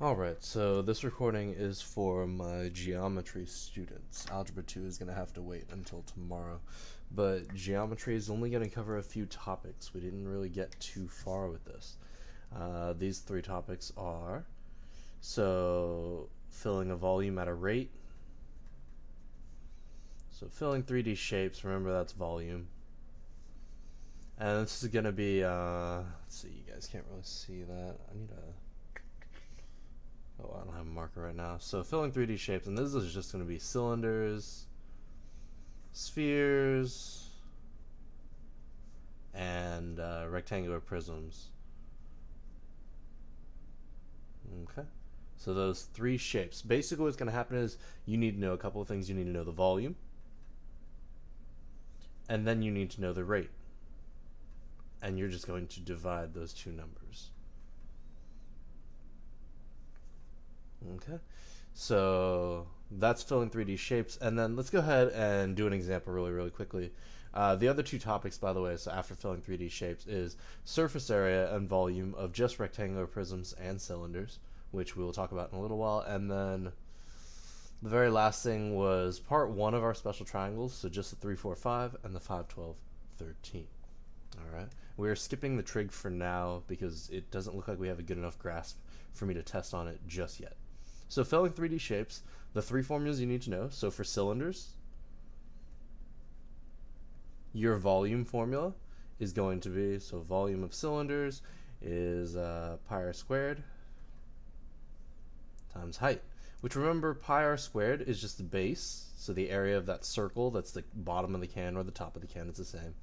Alright, so this recording is for my geometry students. Algebra 2 is going to have to wait until tomorrow, but geometry is only going to cover a few topics. We didn't really get too far with this. These three topics are, filling a volume at a rate. So filling 3D shapes, remember that's volume. And this is going to be, let's see, you guys can't really see that. I need a... Oh, I don't have a marker right now. So filling 3D shapes, and this is just going to be cylinders, spheres, and rectangular prisms. Okay. So those three shapes. Basically what's going to happen is you need to know a couple of things. You need to know the volume, and then you need to know the rate. And you're just going to divide those two numbers. Okay, so that's filling 3D shapes, and then let's go ahead and do an example really quickly. The other two topics, by the way, so after filling 3D shapes, is surface area and volume of just rectangular prisms and cylinders, which we will talk about in a little while, and then the very last thing was part 1 of our special triangles, so just the 3, 4, 5, and the 5, 12, 13. Alright, we're skipping the trig for now because it doesn't look like we have a good enough grasp for me to test on it just yet. So filling 3D shapes, the three formulas you need to know. So for cylinders, your volume formula is going to be, so volume of cylinders is pi r squared times height, which, remember, pi r squared is just the base, so the area of that circle that's the bottom of the can or the top of the can, it's the same,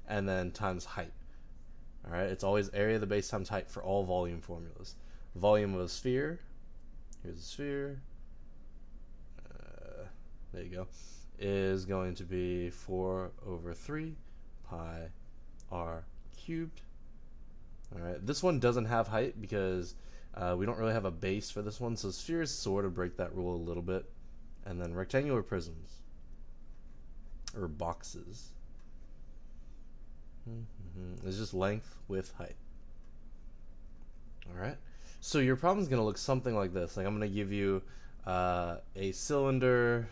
and then times height. Alright, it's always area of the base times height for all volume formulas. Volume of a sphere, here's a sphere, there you go, is going to be 4 over 3 pi r cubed. Alright, this one doesn't have height because we don't really have a base for this one, so spheres sort of break that rule a little bit. And then rectangular prisms, or boxes, is just length, width, height. Alright, so your problem is going to look something like this. Like, I'm going to give you a cylinder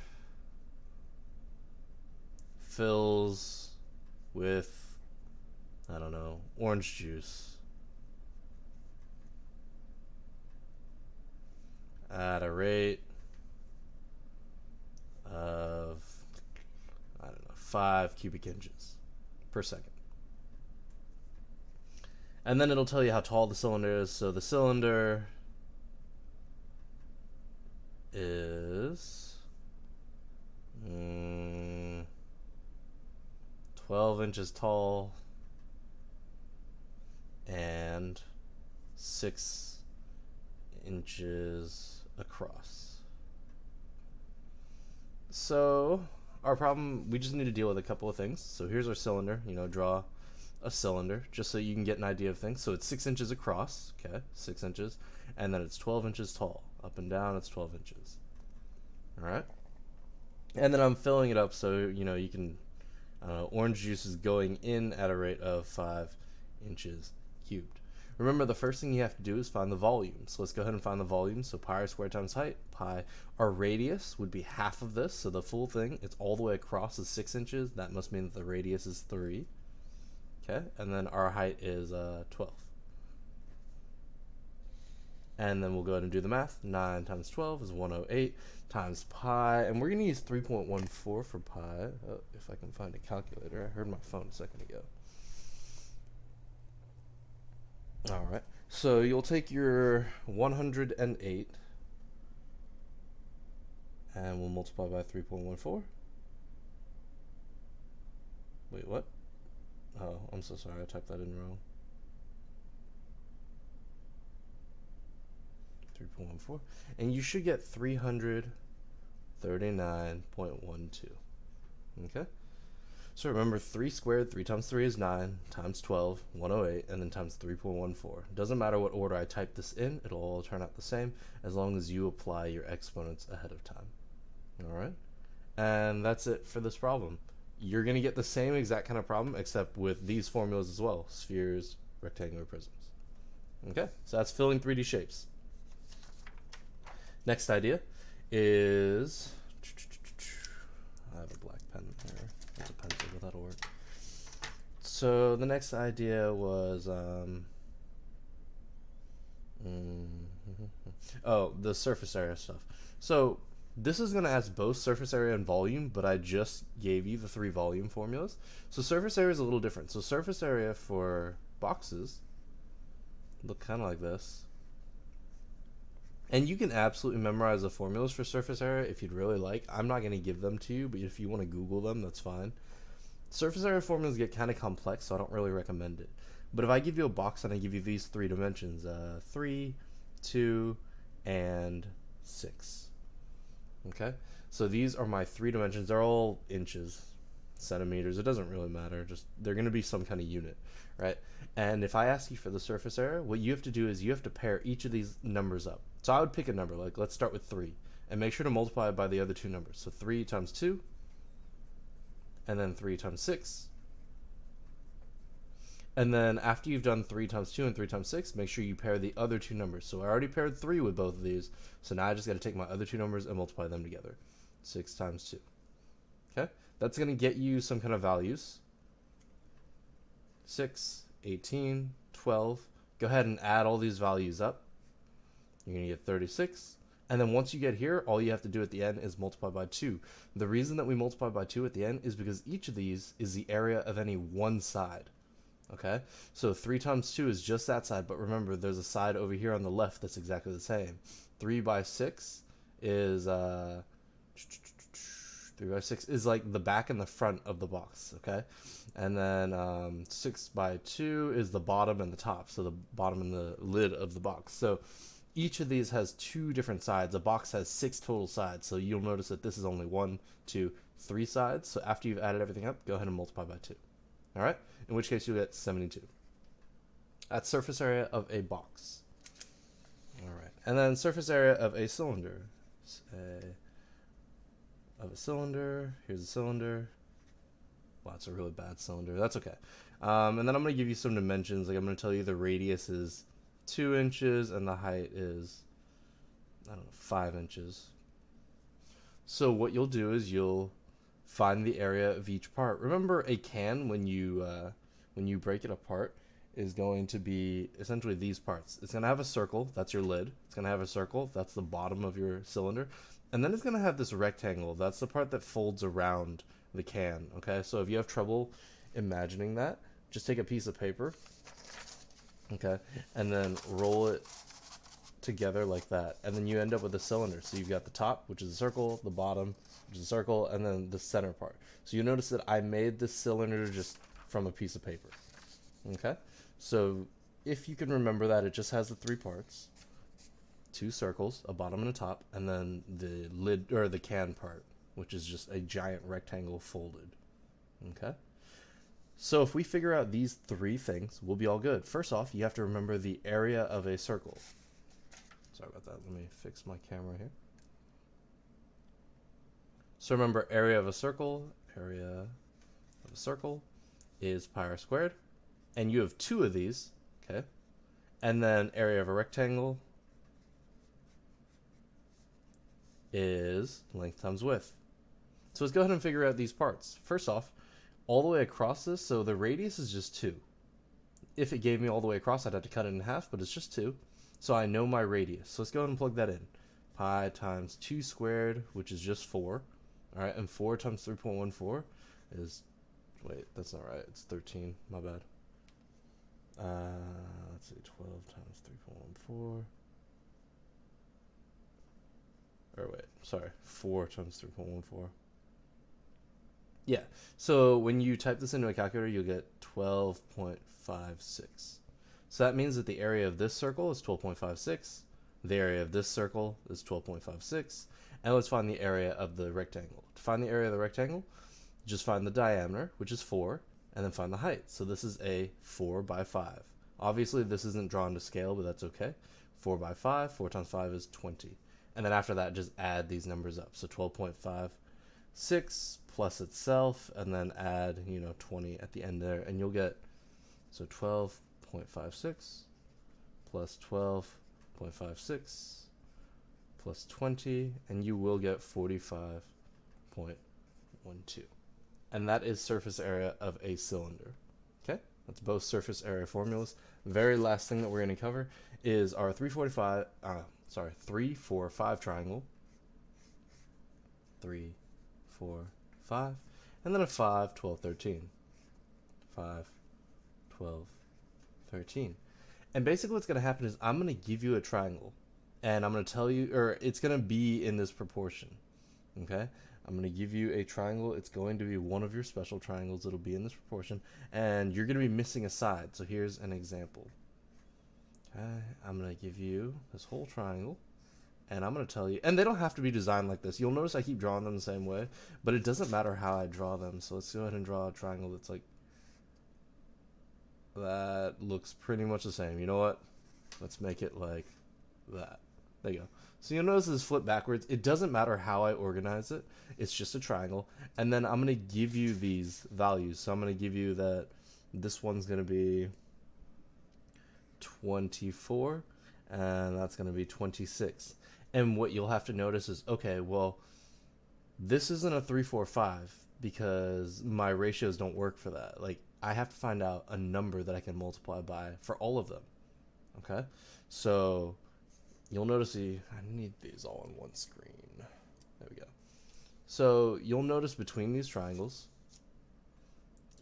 fills with, I don't know, orange juice at a rate of, I don't know, 5 cubic inches per second. And then it'll tell you how tall the cylinder is. So the cylinder is 12 inches tall and 6 inches across. So our problem, we just need to deal with a couple of things. So here's our cylinder, draw a cylinder just so you can get an idea of things. So it's 6 inches across, okay, 6 inches, and then it's 12 inches tall. Up and down, it's 12 inches. Alright? And then I'm filling it up so, you can, orange juice is going in at a rate of 5 inches cubed. Remember, the first thing you have to do is find the volume. So let's go ahead and find the volume. So pi r squared times height, pi. Our radius would be half of this, so the full thing, it's all the way across, is 6 inches. That must mean that the radius is 3. Okay, and then our height is 12. And then we'll go ahead and do the math. 9 times 12 is 108 times pi, and we're going to use 3.14 for pi. Oh, if I can find a calculator. I heard my phone a second ago. Alright, so you'll take your 108 and we'll multiply by 3.14. Wait, what? Oh, I'm so sorry, I typed that in wrong. 3.14. And you should get 339.12. Okay? So remember, 3 squared, 3 times 3 is 9, times 12, 108, and then times 3.14. Doesn't matter what order I type this in, it'll all turn out the same as long as you apply your exponents ahead of time. Alright? And that's it for this problem. You're going to get the same exact kind of problem except with these formulas as well. Spheres, rectangular prisms. Okay? So that's filling 3D shapes. Next idea is, I have a black pen here. It's a pencil, but that'll work. So the next idea was, oh, the surface area stuff. So this is going to ask both surface area and volume, but I just gave you the 3 volume formulas. So surface area is a little different. So surface area for boxes look kind of like this. And you can absolutely memorize the formulas for surface area if you'd really like. I'm not going to give them to you, but if you want to Google them, that's fine. Surface area formulas get kind of complex, so I don't really recommend it. But if I give you a box and I give you these 3 dimensions, 3, 2, and 6. Okay? So these are my 3 dimensions. They're all inches, centimeters. It doesn't really matter. Just they're going to be some kind of unit, right? And if I ask you for the surface area, what you have to do is you have to pair each of these numbers up. So I would pick a number, like let's start with 3, and make sure to multiply it by the other 2 numbers. So 3 times 2, and then 3 times 6. And then after you've done 3 times 2 and 3 times 6, make sure you pair the other 2 numbers. So I already paired 3 with both of these, so now I just got to take my other 2 numbers and multiply them together. 6 times 2. Okay? That's going to get you some kind of values. 6, 18, 12. Go ahead and add all these values up. You're going to get 36. And then once you get here, all you have to do at the end is multiply by 2. The reason that we multiply by 2 at the end is because each of these is the area of any one side. Okay? So 3 times 2 is just that side, but remember there's a side over here on the left that's exactly the same. 3 by 6 is 3 by 6 is like the back and the front of the box, okay? And then 6 by 2 is the bottom and the top, so the bottom and the lid of the box. So each of these has 2 different sides. A box has 6 total sides, so you'll notice that this is only 1, 2, 3 sides. So after you've added everything up, go ahead and multiply by 2. All right? In which case you'll get 72. That's surface area of a box. All right. And then surface area of a cylinder. Here's a cylinder. Wow, it's a really bad cylinder. That's okay. And then I'm going to give you some dimensions. Like I'm going to tell you the radius is 2 inches and the height is, I don't know, 5 inches. So what you'll do is you'll find the area of each part. Remember, a can, when you break it apart, is going to be essentially these parts. It's going to have a circle, that's your lid. It's going to have a circle, that's the bottom of your cylinder. And then it's going to have this rectangle, that's the part that folds around the can, okay? So if you have trouble imagining that, just take a piece of paper, okay, and then roll it together like that, and then you end up with a cylinder. So you've got the top, which is a circle, the bottom, which is a circle, and then the center part. So you notice that I made this cylinder just from a piece of paper, okay? So if you can remember that, it just has the 3 parts, 2 circles, a bottom and a top, and then the lid, or the can part, which is just a giant rectangle folded, okay? So if we figure out these 3 things, we'll be all good. First off, you have to remember the area of a circle. Sorry about that. Let me fix my camera here. So remember, area of a circle is pi r squared, and you have 2 of these, okay? And then area of a rectangle is length times width. So let's go ahead and figure out these parts. First off, all the way across this, so the radius is just 2. If it gave me all the way across, I'd have to cut it in half, but it's just 2. So I know my radius. So let's go ahead and plug that in. Pi times 2 squared, which is just 4. All right, and 4 times 3.14 is, wait, that's not right. It's 13. My bad. Let's see, 12 times 3.14. Or wait, sorry, 4 times 3.14. Yeah, so when you type this into a calculator, you'll get 12.56. So that means that the area of this circle is 12.56, the area of this circle is 12.56, and let's find the area of the rectangle. To find the area of the rectangle, just find the diameter, which is 4, and then find the height. So this is a 4 by 5. Obviously, this isn't drawn to scale, but that's okay. 4 by 5, 4 times 5 is 20. And then after that, just add these numbers up. So 12.56 plus itself, and then add, 20 at the end there, and you'll get, so 12.56 plus 12.56 plus 20, and you will get 45.12. And that is surface area of a cylinder. Okay, that's both surface area formulas. Very last thing that we're going to cover is our 3-4-5 triangle. 3, 4, 5, and then a 5, 12, 13. 5, 12, 13. And basically what's going to happen is I'm going to give you a triangle, and I'm going to tell you, or it's going to be in this proportion. Okay, I'm going to give you a triangle. It's going to be one of your special triangles. It'll be in this proportion, and you're going to be missing a side. So here's an example. Okay, I'm going to give you this whole triangle, and I'm going to tell you, and they don't have to be designed like this. You'll notice I keep drawing them the same way, but it doesn't matter how I draw them. So let's go ahead and draw a triangle that's like, that looks pretty much the same. You know what? Let's make it like that. There you go. So you'll notice this flip backwards. It doesn't matter how I organize it. It's just a triangle. And then I'm going to give you these values. So I'm going to give you that this one's going to be 24, and that's going to be 26. And what you'll have to notice is, okay, well, this isn't a 3, 4, 5 because my ratios don't work for that. Like, I have to find out a number that I can multiply by for all of them. Okay, so you'll notice I need these all on one screen. There we go. So you'll notice between these triangles,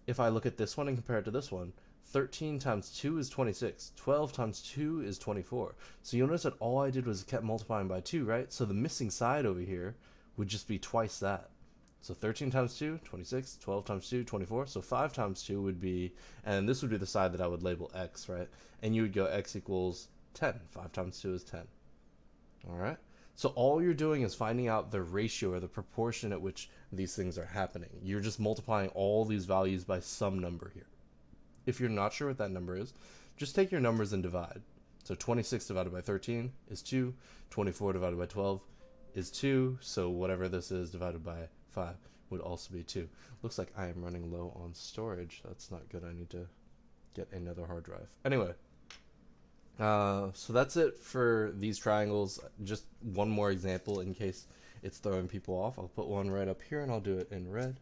if I look at this one and compare it to this one, 13 times 2 is 26. 12 times 2 is 24. So you'll notice that all I did was kept multiplying by 2, right? So the missing side over here would just be twice that. So 13 times 2, 26. 12 times 2, 24. So 5 times 2 would be, and this would be the side that I would label x, right? And you would go x equals 10. 5 times 2 is 10. All right? So all you're doing is finding out the ratio or the proportion at which these things are happening. You're just multiplying all these values by some number here. If you're not sure what that number is, just take your numbers and divide. So 26 divided by 13 is 2. 24 divided by 12 is 2. So whatever this is divided by 5 would also be 2. Looks like I am running low on storage. That's not good. I need to get another hard drive. Anyway, so that's it for these triangles. Just one more example in case it's throwing people off. I'll put one right up here and I'll do it in red.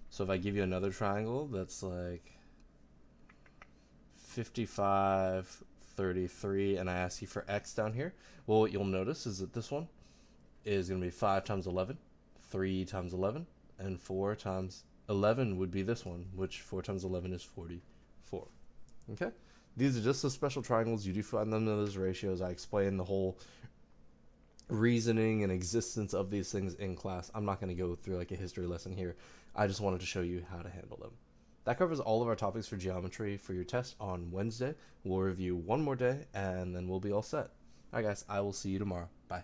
So if I give you another triangle that's like 55, 33, and I ask you for x down here, well, what you'll notice is that this one is going to be 5 times 11, 3 times 11, and 4 times 11 would be this one, which 4 times 11 is 44. Okay? These are just the special triangles. You do find them in those ratios. I explain the whole reasoning and existence of these things in class. I'm not going to go through like a history lesson here. I just wanted to show you how to handle them. That covers all of our topics for geometry for your test on Wednesday. We'll review one more day, and then we'll be all set. All right, guys, I will see you tomorrow. Bye.